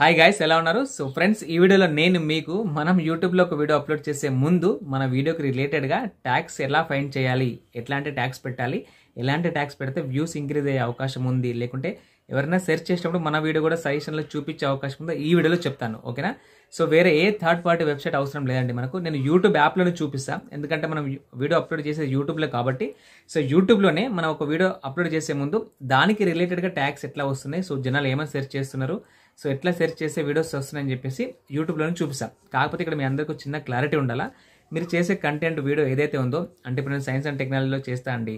Hi guys, ఎలా ఉన్నారు? So friends, ఈ వీడియోలో నేను మీకు మనం యూట్యూబ్లో ఒక వీడియో అప్లోడ్ చేసే ముందు మన వీడియోకి రిలేటెడ్గా ట్యాక్స్ ఎలా ఫైండ్ చేయాలి, ఎట్లాంటి ట్యాక్స్ పెట్టాలి, ఎలాంటి ట్యాక్స్ పెడితే వ్యూస్ ఇంక్రీజ్ అయ్యే అవకాశం ఉంది, లేకుంటే ఎవరైనా సెర్చ్ చేసినప్పుడు మన వీడియో కూడా సజెషన్లో చూపించే అవకాశం ఉందో ఈ వీడియోలో చెప్తాను. ఓకేనా? సో వేరే ఏ థర్డ్ పార్టీ వెబ్సైట్ అవసరం లేదండి మనకు. నేను యూట్యూబ్ యాప్లోనే చూపిస్తాను, ఎందుకంటే మనం వీడియో అప్లోడ్ చేసేది యూట్యూబ్లో కాబట్టి. సో యూట్యూబ్లోనే మనం ఒక వీడియో అప్లోడ్ చేసే ముందు దానికి రిలేటెడ్గా ట్యాక్స్ ఎట్లా వస్తున్నాయి, సో జనాలు ఏమైనా సెర్చ్ చేస్తున్నారు, సో ఎట్లా సెర్చ్ చేసే వీడియోస్ వస్తున్నాయని చెప్పేసి యూట్యూబ్లోనే చూపిస్తాను. కాకపోతే ఇక్కడ మీ అందరికీ చిన్న క్లారిటీ ఉండాలా. మీరు చేసే కంటెంట్ వీడియో ఏదైతే ఉందో, అంటే ఇప్పుడు నేను సైన్స్ అండ్ టెక్నాలజీలో చేస్తా అండి,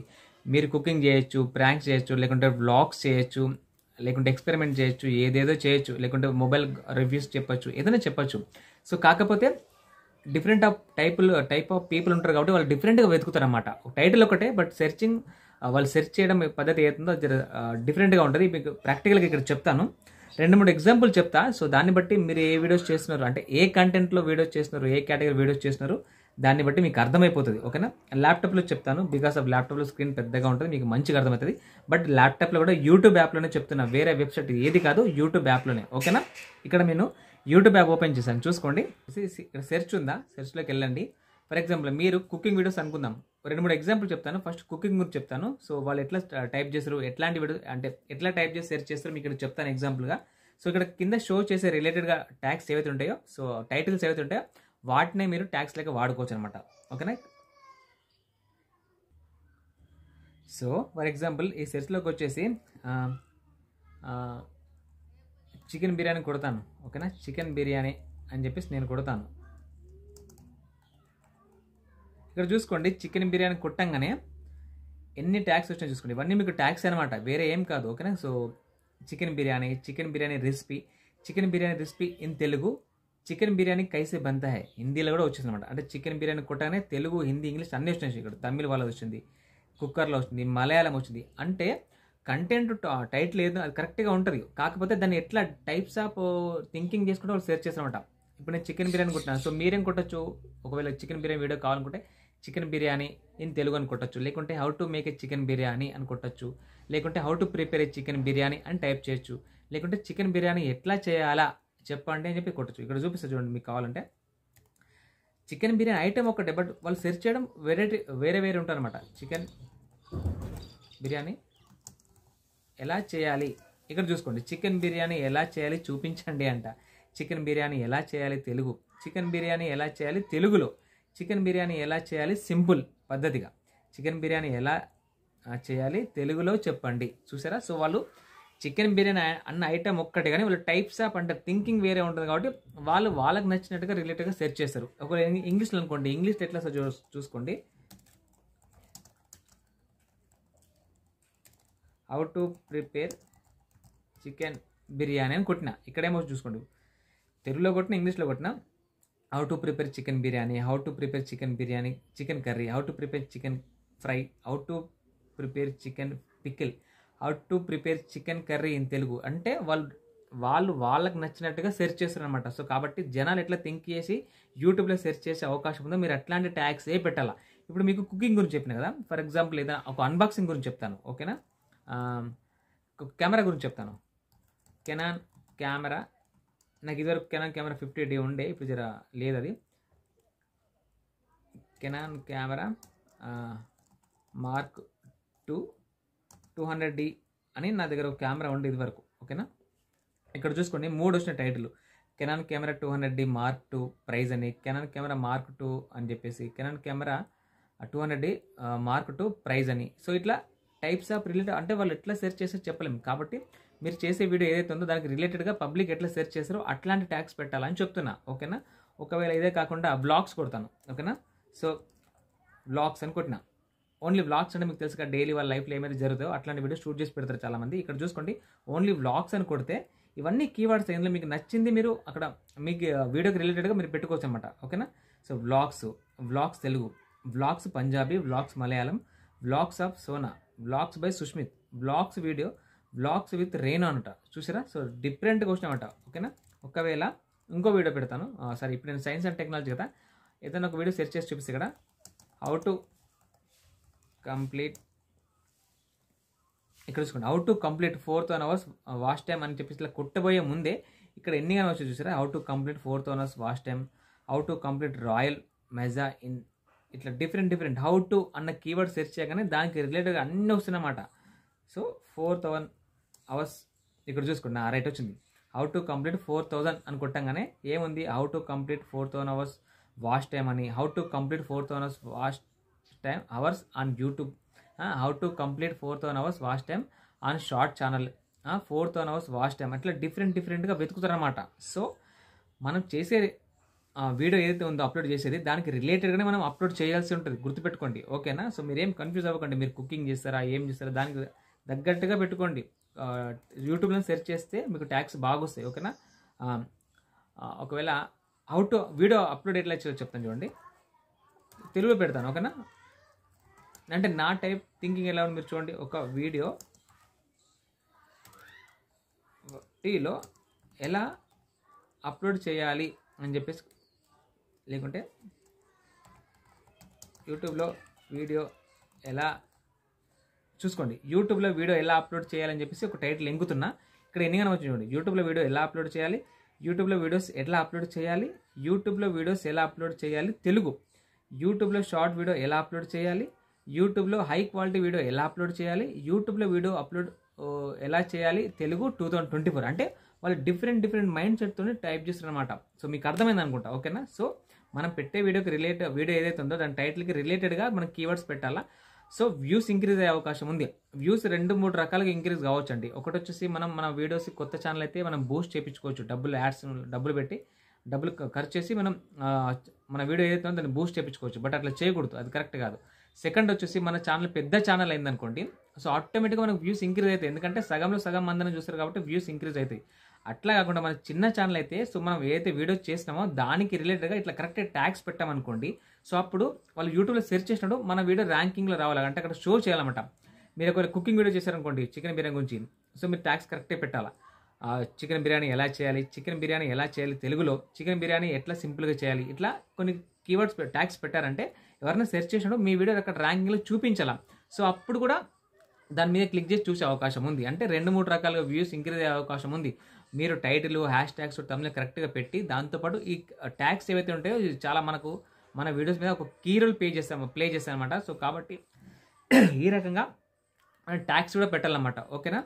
మీరు కుకింగ్ చేయొచ్చు, ప్రాంక్స్ చేయొచ్చు, లేకుంటే వ్లాగ్స్ చేయొచ్చు, లేకుంటే ఎక్స్పెరిమెంట్ చేయొచ్చు, ఏదేదో చేయొచ్చు, లేకుంటే మొబైల్ రివ్యూస్ చెప్పొచ్చు, ఏదైనా చెప్పొచ్చు. సో కాకపోతే డిఫరెంట్ టైప్ ఆఫ్ పీపుల్ ఉంటారు కాబట్టి వాళ్ళు డిఫరెంట్గా వెతుకుతారు అనమాట. టైటిల్ ఒకటే, బట్ సెర్చింగ్ వాళ్ళు సెర్చ్ చేయడం పద్ధతి ఏతుందో డిఫరెంట్గా ఉంటుంది. మీకు ప్రాక్టికల్గా ఇక్కడ చెప్తాను, 2-3 ఎగ్జాంపుల్ చెప్తా. సో దాన్ని బట్టి మీరు ఏ వీడియోస్ చేస్తున్నారు, అంటే ఏ కంటెంట్లో వీడియోస్ చేస్తున్నారు, ఏ కేటగిరీ వీడియోస్ చేస్తున్నారు, దాన్ని బట్టి మీకు అర్థమైపోతుంది. ఓకేనా? ల్యాప్టాప్లో చెప్తాను, బికాస్ ఆఫ్ ల్యాప్టాప్లో స్క్రీన్ పెద్దగా ఉంటుంది, మీకు మంచిగా అర్థమవుతుంది. బట్ ల్యాప్టాప్లో కూడా యూట్యూబ్ యాప్లోనే చెప్తున్నా, వేరే వెబ్సైట్ ఏది కాదు, యూట్యూబ్ యాప్లోనే. ఓకేనా? ఇక్కడ నేను యూట్యూబ్ యాప్ ఓపెన్ చేశాను, చూసుకోండి. ఇక్కడ సెర్చ్ ఉందా, సెర్చ్లోకి వెళ్ళండి. ఫర్ ఎగ్జాంపుల్ మీరు కుకింగ్ వీడియోస్ అనుకుందాం, 2-3 ఎగ్జాంపుల్ చెప్తాను. ఫస్ట్ కుకింగ్ గురించి చెప్తాను. సో వాళ్ళు ఎట్లా టైప్ చేస్తారు, ఎట్లాంటి వీడియో అంటే ఎట్లా టైప్ చేసి సెర్చ్ చేస్తారు మీకు ఇక్కడ చెప్తాను ఎగ్జాంపుల్గా. సో ఇక్కడ కింద షో చేసే రిలేటెడ్గా ట్యాగ్స్ ఏవైతే ఉంటాయో, సో టైటిల్స్ ఏవైతే ఉంటాయో వాటినే మీరు ట్యాగ్స్ లెక్క వాడుకోవచ్చు అనమాట. ఓకేనా? సో ఫర్ ఎగ్జాంపుల్ ఈ సెర్చ్లోకి వచ్చేసి చికెన్ బిర్యానీ కొడతాను. ఓకేనా? చికెన్ బిర్యానీ అని చెప్పేసి నేను కొడతాను. ఇక్కడ చూసుకోండి, చికెన్ బిర్యానీ కొట్టంగానే ఎన్ని ట్యాగ్స్ వచ్చినాయో చూసుకోండి. ఇవన్నీ మీకు ట్యాగ్స్ అనమాట, వేరే ఏం కాదు. ఓకేనా? So chicken biryani recipe, chicken biryani recipe in Telugu, chicken biryani కైసే బంతా హై హిందీలో కూడా వచ్చింది అనమాట. అంటే చికెన్ బిర్యానీ కొట్టగానే తెలుగు, హిందీ, ఇంగ్లీష్ అన్నీ వచ్చినాయి. ఇక్కడ తమిళ వాళ్ళది వచ్చింది, కుక్కర్లో వచ్చింది, మలయాళం వచ్చింది. అంటే కంటెంట్ టైటిల్ ఏదో అది కరెక్ట్గా ఉంటుంది, కాకపోతే దాన్ని ఎట్లా టైప్స్ ఆఫ్ థింకింగ్ చేసుకుంటే వాళ్ళు సెర్చ్ చేస్తారనమాట. ఇప్పుడు నేను చికెన్ బిర్యానీ కొట్టినాను, సో మీరేం కొట్టచ్చు, ఒకవేళ చికెన్ బిర్యానీ వీడియో కావాలనుకుంటే చికెన్ బిర్యానీ ఇన్ తెలుగు అని కొట్టచ్చు, లేకుంటే how to make a chicken biryani అని కొట్టచ్చు, లేకుంటే how to prepare A chicken biryani అని టైప్ చేయొచ్చు, లేకుంటే చికెన్ బిర్యానీ ఎట్లా చేయాలా చెప్పండి అని చెప్పి కొట్టచ్చు. ఇక్కడ చూపిస్తా చూడండి, మీకు కావాలంటే చికెన్ బిర్యానీ ఐటమ్ ఒకటే, బట్ వాళ్ళు సెర్చ్ చేయడం వేరే ఉంటారు అనమాట. చికెన్ బిర్యానీ ఎలా చేయాలి, ఇక్కడ చూసుకోండి, చికెన్ బిర్యానీ ఎలా చేయాలి చూపించండి అంట. చికెన్ బిర్యానీ ఎలా చేయాలి తెలుగు, చికెన్ బిర్యానీ ఎలా చేయాలి తెలుగులో, చికెన్ బిర్యానీ ఎలా చేయాలి సింపుల్ పద్ధతిగా, చికెన్ బిర్యానీ ఎలా చేయాలి తెలుగులో చెప్పండి. చూసారా? సో వాళ్ళు చికెన్ బిర్యానీ అన్న ఐటమ్ ఒక్కటే, కానీ వాళ్ళు టైప్స్ ఆఫ్ అంటే థింకింగ్ వేరే ఉంటుంది కాబట్టి వాళ్ళకి నచ్చినట్టుగా రిలేటెడ్గా సెర్చ్ చేస్తారు. ఒకవేళ ఇంగ్లీష్లో అనుకోండి, ఇంగ్లీష్ ఎట్లా చూసుకోండి, how to prepare chicken biryani అని కొట్టిన, ఇక్కడేమో చూసుకోండి, తెలుగులో కొట్టిన, ఇంగ్లీష్లో కొట్టిన, how to prepare chicken biryani, how to prepare chicken biryani, chicken curry, how to prepare chicken fry, how to prepare chicken pickle, how to prepare chicken curry in Telugu. అంటే వాళ్ళకి నచ్చినట్టుగా సెర్చ్ చేస్తారు అనమాట. సో కాబట్టి జనాలు ఎట్లా థింక్ చేసి యూట్యూబ్లో సెర్చ్ చేసే అవకాశం ఉందో మీరు అట్లాంటి ట్యాగ్స్ పెట్టాలా. ఇప్పుడు మీకు కుకింగ్ గురించి చెప్పిన కదా, ఫర్ ఎగ్జాంపుల్ ఏదైనా ఒక అన్బాక్సింగ్ గురించి చెప్తాను. ఓకేనా? కెమెరా గురించి చెప్తాను. కెనాన్ కెమెరా, నాకు ఇదివరకు కెనాన్ కెమెరా 50D ఉండే, ఇప్పుడు జర లేదు అది. కెనాన్ కెమెరా మార్క్ 200D అని నా దగ్గర ఒక కెమెరా ఉండే ఇదివరకు. ఓకేనా? ఇక్కడ చూసుకోండి, 3 వచ్చిన title, Canon camera 200D mark 2 price అని, కెనాన్ కెమెరా మార్క్ 2 అని చెప్పేసి, Canon camera 200D mark 2 price అని. సో ఇట్లా టైప్స్ ఆఫ్ రిలేటెడ్, అంటే వాళ్ళు ఎట్లా సెర్చ్ చేస్తే చెప్పలేము. కాబట్టి మీరు చేసే వీడియో ఏదైతే ఉందో దానికి రిలేటెడ్గా పబ్లిక్ ఎట్లా సెర్చ్ చేస్తారో అట్లాంటి ట్యాగ్స్ పెట్టాలని చెప్తున్నా. ఓకేనా? ఒకవేళ ఇదే కాకుండా వ్లాగ్స్ కొడతాను. ఓకేనా? సో వ్లాగ్స్ అని కొట్టినా, ఓన్లీ వ్లాగ్స్ అంటే మీకు తెలుసు కదా, డైలీ వాళ్ళ లైఫ్లో ఏమైతే జరుగుతుందో అట్లాంటి వీడియో షూట్ చేసి పెడతారు చాలామంది. ఇక్కడ చూసుకోండి, ఓన్లీ వ్లాగ్స్ అని కొడితే ఇవన్నీ కీవర్డ్స్, ఇందులో మీకు నచ్చింది మీరు అక్కడ మీకు వీడియోకి రిలేటెడ్గా మీరు పెట్టుకోవచ్చు అనమాట. ఓకేనా? So vlogs Telugu, vlogs Punjabi, vlogs Malayalam, vlogs of Sona, vlogs by Sushmit, vlogs video, vlogs with Renu అనట. చూసారా? సో డిఫరెంట్గా వచ్చినామట. ఓకేనా? ఒకవేళ ఇంకో వీడియో పెడతాను, సరే ఇప్పుడు నేను సైన్స్ అండ్ టెక్నాలజీ కదా, ఏదైనా ఒక వీడియో సెర్చ్ చేసి చూపిస్తే ఇక్కడ హౌ టు కంప్లీట్, ఇక్కడ చూసుకోండి, how to complete 4 hours watch time అని చెప్పేసి ఇలా కొట్టబోయే ముందే ఇక్కడ ఎన్ని కానీ వచ్చి చూసారా, how to complete 4,000 hours watch time, how to complete royal మెజా ఇన్, ఇట్లా డిఫరెంట్ హౌ టు అన్న కీవర్డ్ సెర్చ్ చేయగానే దానికి రిలేటెడ్గా అన్నీ వస్తున్నాయన్నమాట. సో 4,000 hours ఇక్కడ చూసుకోండి, రైట్ వచ్చింది. హౌ టు కంప్లీట్ 4,000 అని కొట్టంగానే ఏముంది, how to complete 4,000 hours watch time అని, how to complete 4,000 hours watch time hours on YouTube, how to complete 4,000 hours watch time on short channel, 4,000 hours watch time, అట్లా డిఫరెంట్గా వెతుకుతారనమాట. So మనం చేసే video ఏదైతే ఉందో అప్లోడ్ చేసేది దానికి రిలేటెడ్గానే మనం అప్లోడ్ చేయాల్సి ఉంటుంది, గుర్తుపెట్టుకోండి. ఓకేనా? సో మీరు ఏం కన్ఫ్యూజ్ అవ్వకండి, మీరు కుకింగ్ చేస్తారా ఏం చేస్తారా దానికి తగ్గట్టుగా పెట్టుకోండి. యూట్యూబ్లో సెర్చ్ చేస్తే మీకు ట్యాగ్స్ బాగా వస్తాయి. ఓకేనా? ఒకవేళ హౌ టు వీడియో అప్లోడ్ ఎట్లా చేయాలో చెప్తాను చూడండి, తెలుగులో పెడతాను. ఓకేనా? అంటే నా టైప్ థింకింగ్ ఎలా ఉంది మీరు చూడండి. ఒక వీడియో టీలో ఎలా అప్లోడ్ చేయాలి అని చెప్పేసి, లేకుంటే యూట్యూబ్లో వీడియో ఎలా చూసుకోండి, యూట్యూబ్లో వీడియో ఎలా అప్లోడ్ చేయాలని చెప్పేసి ఒక టైటిల్ ఎంగుతున్నా. ఇక్కడ ఎన్నిగా వచ్చి చూడండి, యూట్యూబ్లో వీడియో ఎలా అప్లోడ్ చేయాలి, యూట్యూబ్లో వీడియోస్ ఎలా అప్లోడ్ చేయాలి, యూట్యూబ్లో వీడియోస్ ఎలా అప్లోడ్ చేయాలి తెలుగు, యూట్యూబ్లో షార్ట్ వీడియో ఎలా అప్లోడ్ చేయాలి, యూట్యూబ్లో హై క్వాలిటీ వీడియో ఎలా అప్లోడ్ చేయాలి, యూట్యూబ్లో వీడియో అప్లోడ్ ఎలా చేయాలి తెలుగు 2024. అంటే వాళ్ళు డిఫరెంట్ మైండ్ సెట్తో టైప్ చేస్తారనమాట. సో మీకు అర్థమైంది అనుకుంటా. ఓకేనా? సో మనం పెట్టే వీడియోకి వీడియో ఏదైతే ఉందో దాని టైటిల్కి రిలేటెడ్గా మనం కీవర్డ్స్ పెట్టాలా. సో వ్యూస్ ఇంక్రీజ్ అయ్యే అవకాశం ఉంది. వ్యూస్ 2-3 రకాలుగా ఇంక్రీజ్ కావచ్చు అండి. ఒకటి వచ్చేసి మన వీడియోస్ కొత్త ఛానల్ అయితే మనం బూస్ట్ చేయించుకోవచ్చు, డబ్బులు పెట్టి డబ్బులు ఖర్చు చేసి మనం మన వీడియో ఏదైతే ఉందో దాన్ని బూస్ట్ చేయించుకోవచ్చు. బట్ అట్లా చేయకూడదు, అది కరెక్ట్ కాదు. సెకండ్ వచ్చేసి మన ఛానల్ పెద్ద ఛానల్ అయిందనుకోండి, సో ఆటోమేటిక్గా మనకు వ్యూస్ ఇంక్రీజ్ అవుతాయి. ఎందుకంటే సగంలో సగం మందిని చూస్తారు కాబట్టి వ్యూస్ ఇంక్రీజ్ అవుతాయి. అట్లా కాకుండా మన చిన్న ఛానల్ అయితే, సో మనం ఏదైతే వీడియో చేసినామో దానికి రిలేటెడ్గా ఇట్లా కరెక్ట్ ట్యాగ్స్ పెట్టామనుకోండి, సో అప్పుడు వాళ్ళు యూట్యూబ్లో సెర్చ్ చేసినప్పుడు మన వీడియో ర్యాంకింగ్లో రావాలి. అంటే అక్కడ షో చేయాలన్నమాట. మీరు ఒకవేళ కుకింగ్ వీడియో చేశారనుకోండి చికెన్ బిర్యానీ గురించి, సో మీరు ట్యాగ్స్ కరెక్టే పెట్టాలా. చికెన్ బిర్యానీ ఎలా చేయాలి, చికెన్ బిర్యానీ ఎలా చేయాలి తెలుగులో, చికెన్ బిర్యానీ ఎట్లా సింపుల్గా చేయాలి, ఇట్లా కొన్ని కీవర్డ్స్ ట్యాగ్స్ పెట్టారంటే ఎవరైనా సెర్చ్ చేసినప్పుడు మీ వీడియో అక్కడ ర్యాంకింగ్లో చూపించాలా. సో అప్పుడు కూడా దాని మీద క్లిక్ చేసి చూసే అవకాశం ఉంది. అంటే 2-3 రకాలుగా వ్యూస్ ఇంక్రీజ్ అయ్యే అవకాశం ఉంది. మీరు టైటిల్, హ్యాష్ ట్యాగ్స్ తమిళ కరెక్ట్గా పెట్టి దాంతోపాటు ఈ ట్యాగ్స్ ఏవైతే ఉంటాయో చాలా మనకు మన వీడియోస్ మీద ఒక కీ రోల్ ప్లే చేస్తాం అనమాట. సో కాబట్టి ఈ రకంగా ట్యాగ్స్ కూడా పెట్టాలన్నమాట. ఓకేనా?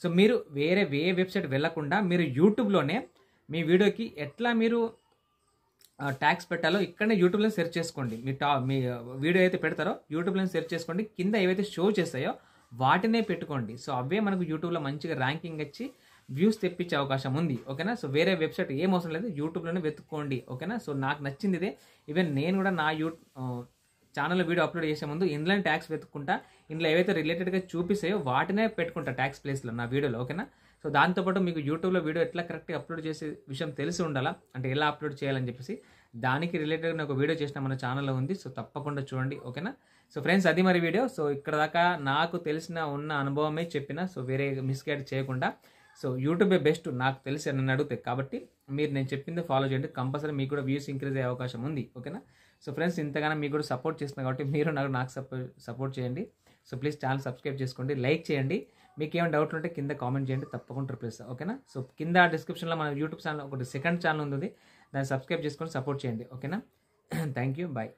సో మీరు వేరే వెబ్సైట్ వెళ్ళకుండా మీరు యూట్యూబ్లోనే మీ వీడియోకి ఎట్లా మీరు ట్యాగ్స్ పెట్టాలో ఇక్కడనే యూట్యూబ్లో సెర్చ్ చేసుకోండి. మీ వీడియో అయితే పెడతారో యూట్యూబ్లో సెర్చ్ చేసుకోండి, కింద ఏవైతే షో చేస్తాయో వాటినే పెట్టుకోండి. సో అవే మనకు యూట్యూబ్లో మంచిగా ర్యాంకింగ్ వచ్చి వ్యూస్ తెప్పించే అవకాశం ఉంది. ఓకేనా? సో వేరే వెబ్సైట్ ఏం అవసరం లేదు, యూట్యూబ్లోనే వెతుక్కోండి. ఓకేనా? సో నాకు నచ్చింది ఇదే. ఈవెన్ నేను కూడా నా ఛానల్లో వీడియో అప్లోడ్ చేసే ముందు ఇందులో ట్యాగ్స్ వెతుక్కుంటా, ఇందులో ఏవైతే రిలేటెడ్గా చూపిస్తాయో వాటినే పెట్టుకుంటా ట్యాగ్స్ ప్లేస్లో నా వీడియోలో. ఓకేనా? సో దాంతోపాటు మీకు యూట్యూబ్లో వీడియో ఎట్లా కరెక్ట్గా అప్లోడ్ చేసే విషయం తెలిసి ఉండాలా, అంటే ఎలా అప్లోడ్ చేయాలని చెప్పేసి దానికి రిలేటెడ్గా ఒక వీడియో చేసిన మన ఛానల్లో ఉంది. సో తప్పకుండా చూడండి. ఓకేనా? సో ఫ్రెండ్స్ అది మరి వీడియో. సో ఇక్కడ దాకా నాకు తెలిసిన ఉన్న అనుభవమే చెప్పిన, సో వేరే మిస్గైడ్ చేయకుండా. సో యూట్యూబే బెస్ట్ నాకు తెలిసి నన్ను అడిగితే, కాబట్టి మీరు నేను చెప్పింది ఫాలో చేయండి, కంపల్సరీ మీకు కూడా వ్యూస్ ఇంక్రీజ్ అయ్యే అవకాశం ఉంది. ఓకేనా? సో ఫ్రెండ్స్ ఇంతగానో మీకు కూడా సపోర్ట్ చేస్తున్నారు కాబట్టి మీరు నాకు సపోర్ట్ చేయండి. సో ప్లీజ్ ఛానల్ సబ్స్క్రైబ్ చేసుకోండి, లైక్ చేయండి. మీకు ఏమైనా డౌట్లు ఉంటే కింద కామెంట్ చేయండి, తప్పకుండా రిప్లై ఇస్తాను. ఓకేనా? సో కింద డిస్క్రిప్షన్లో మన యూట్యూబ్ ఛానల్ ఒకటి సెకండ్ ఛానల్ ఉంది, దాన్ని సబ్స్క్రైబ్ చేసుకొని సపోర్ట్ చేయండి. ఓకేనా? Thank you, bye.